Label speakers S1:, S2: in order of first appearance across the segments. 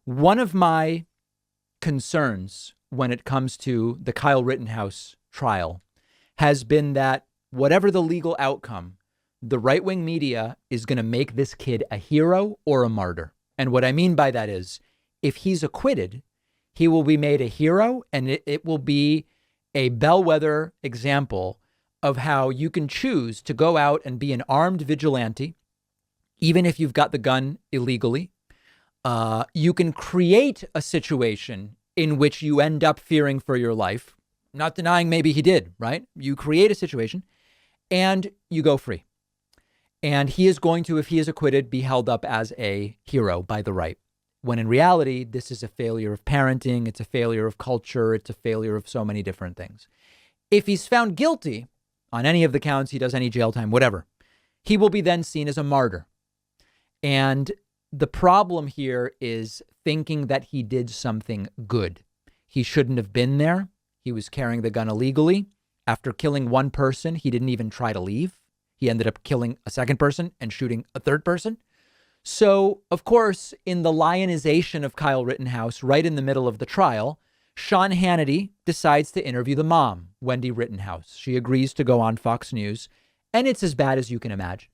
S1: One of my concerns when it comes to the Kyle Rittenhouse trial has been that whatever the legal outcome, the right-wing media is going to make this kid a hero or a martyr. And what I mean by that is if he's acquitted, he will be made a hero, and it will be a bellwether example of how you can choose to go out and be an armed vigilante, even if you've got the gun illegally. You can create a situation in which you end up fearing for your life, not denying maybe he did, right? You create a situation and you go free. And he is going to, if he is acquitted, be held up as a hero by the right. When in reality, this is a failure of parenting. It's a failure of culture. It's a failure of so many different things. If he's found guilty on any of the counts, he does any jail time, whatever, he will be then seen as a martyr. And the problem here is thinking that he did something good. He shouldn't have been there. He was carrying the gun illegally. After killing one person, he didn't even try to leave. He ended up killing a second person and shooting a third person. So, of course, in the lionization of Kyle Rittenhouse, right in the middle of the trial, Sean Hannity decides to interview the mom, Wendy Rittenhouse. She agrees to go on Fox News, and it's as bad as you can imagine.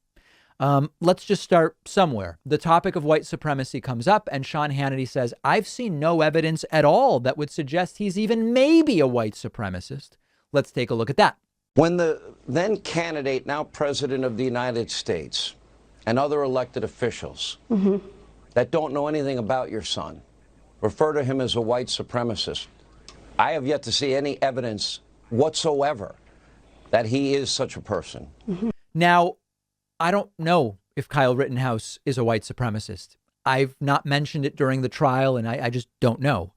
S1: Let's just start somewhere. The topic of white supremacy comes up, and Sean Hannity says, I've seen no evidence at all that would suggest he's even maybe a white supremacist. Let's take a look at that.
S2: When the then candidate, now president of the United States, and other elected officials that don't know anything about your son refer to him as a white supremacist, I have yet to see any evidence whatsoever that he is such a person.
S1: Now, I don't know if Kyle Rittenhouse is a white supremacist. I've not mentioned it during the trial, and I just don't know.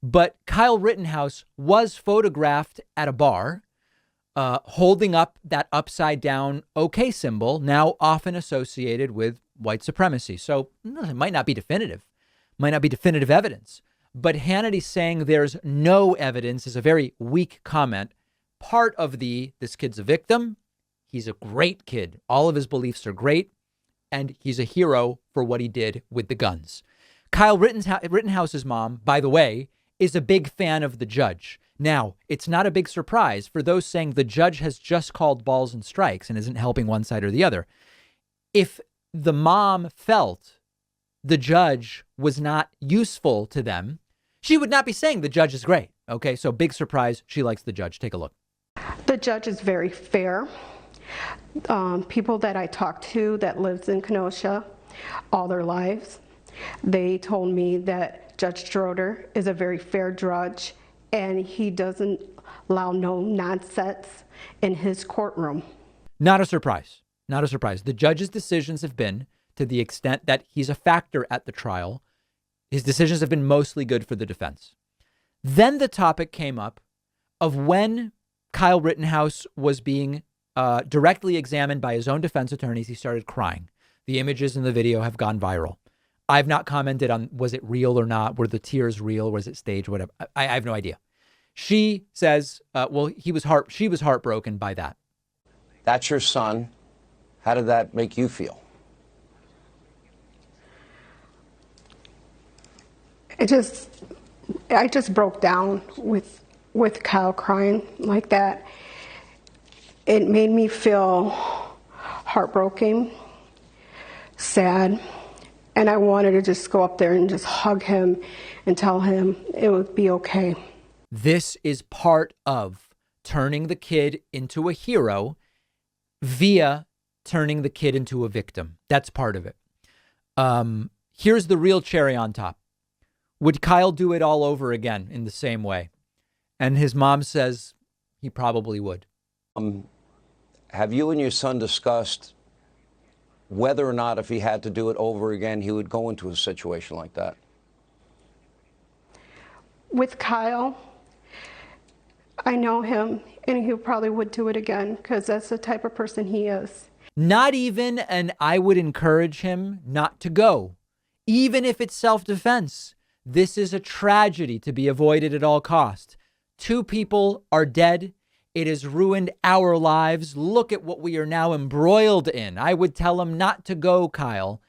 S1: But Kyle Rittenhouse was photographed at a bar holding up that upside down OK symbol, now often associated with white supremacy. So it might not be definitive, evidence. But Hannity saying there's no evidence is a very weak comment. Part of this kid's a victim. He's a great kid. All of his beliefs are great. And he's a hero for what he did with the guns. Kyle Rittenhouse's mom, by the way, is a big fan of the judge. Now, it's not a big surprise for those saying the judge has just called balls and strikes and isn't helping one side or the other. If the mom felt the judge was not useful to them, she would not be saying the judge is great. Okay, so big surprise. She likes the judge. Take a look.
S3: The judge is very fair. People that I talked to that lives in Kenosha all their lives, they told me that Judge Schroeder is a very fair judge and he doesn't allow no nonsense in his courtroom.
S1: Not a surprise. Not a surprise. The judge's decisions have been, to the extent that he's a factor at the trial, his decisions have been mostly good for the defense. Then the topic came up of when Kyle Rittenhouse was being directly examined by his own defense attorneys. He started crying. The images in the video have gone viral. I've not commented on, was it real or not? Were the tears real? Was it staged? Whatever. I have no idea. She says, she was heartbroken by that.
S2: That's your son. How did that make you feel?
S3: I just broke down with Kyle crying like that. It made me feel heartbroken, sad, and I wanted to just go up there and just hug him and tell him it would be okay.
S1: This is part of turning the kid into a hero via turning the kid into a victim. That's part of it. Here's the real cherry on top. Would Kyle do it all over again in the same way? And his mom says he probably would.
S2: Have you and your son discussed whether or not if he had to do it over again, he would go into a situation like that?
S3: With Kyle, I know him, and he probably would do it again because that's the type of person he is.
S1: Not even, and I would encourage him not to go, even if it's self-defense. This is a tragedy to be avoided at all costs. 2 people are dead. It has ruined our lives. Look at what we are now embroiled in. I would tell him not to go, Kyle.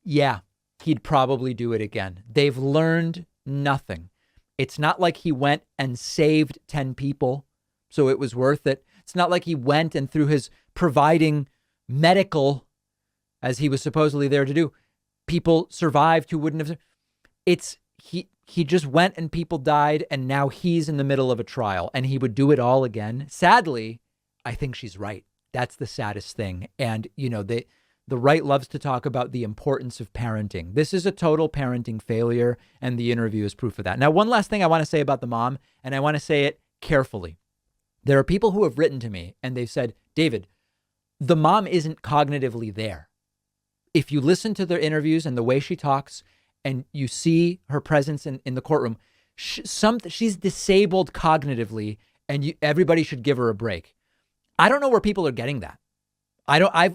S1: Yeah, he'd probably do it again. They've learned nothing. It's not like he went and saved 10 people, so it was worth it. It's not like he went and through his providing medical, as he was supposedly there to do, people survived who wouldn't have. It's he just went and people died, and now he's in the middle of a trial and he would do it all again. Sadly, I think she's right. That's the saddest thing. And, you know, the right loves to talk about the importance of parenting. This is a total parenting failure, and the interview is proof of that. Now, one last thing I want to say about the mom, and I want to say it carefully. There are people who have written to me and they've said, David, the mom isn't cognitively there. If you listen to their interviews and the way she talks and you see her presence in the courtroom, she's disabled cognitively, and everybody should give her a break. I don't know where people are getting that. I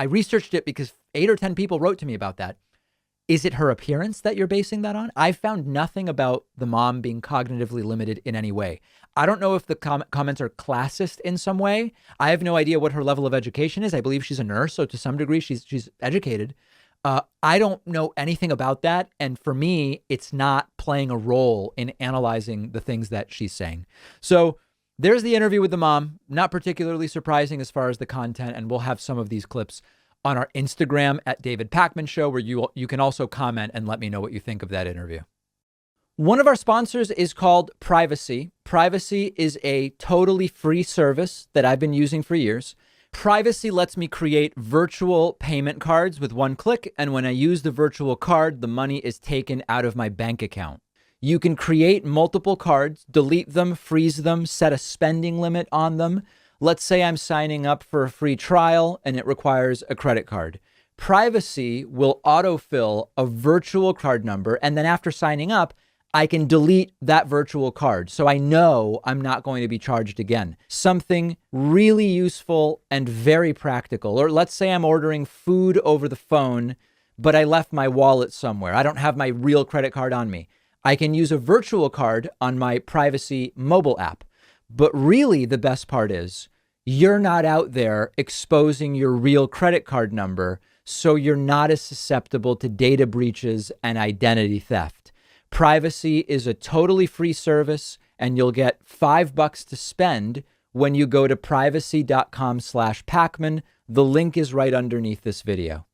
S1: researched it because 8 or 10 people wrote to me about that. Is it her appearance that you're basing that on? I found nothing about the mom being cognitively limited in any way. I don't know if the comments are classist in some way. I have no idea what her level of education is. I believe she's a nurse, so to some degree she's educated. I don't know anything about that. And for me, it's not playing a role in analyzing the things that she's saying. So there's the interview with the mom. Not particularly surprising as far as the content. And we'll have some of these clips on our Instagram at David Pakman Show, where you can also comment and let me know what you think of that interview. One of our sponsors is called Privacy. Privacy is a totally free service that I've been using for years. Privacy lets me create virtual payment cards with one click. And when I use the virtual card, the money is taken out of my bank account. You can create multiple cards, delete them, freeze them, set a spending limit on them. Let's say I'm signing up for a free trial and it requires a credit card. Privacy will autofill a virtual card number. And then after signing up, I can delete that virtual card. So I know I'm not going to be charged again. Something really useful and very practical. Or let's say I'm ordering food over the phone, but I left my wallet somewhere. I don't have my real credit card on me. I can use a virtual card on my Privacy mobile app. But really the best part is you're not out there exposing your real credit card number, so you're not as susceptible to data breaches and identity theft. Privacy is a totally free service, and you'll get $5 to spend when you go to privacy.com/Pakman. The link is right underneath this video.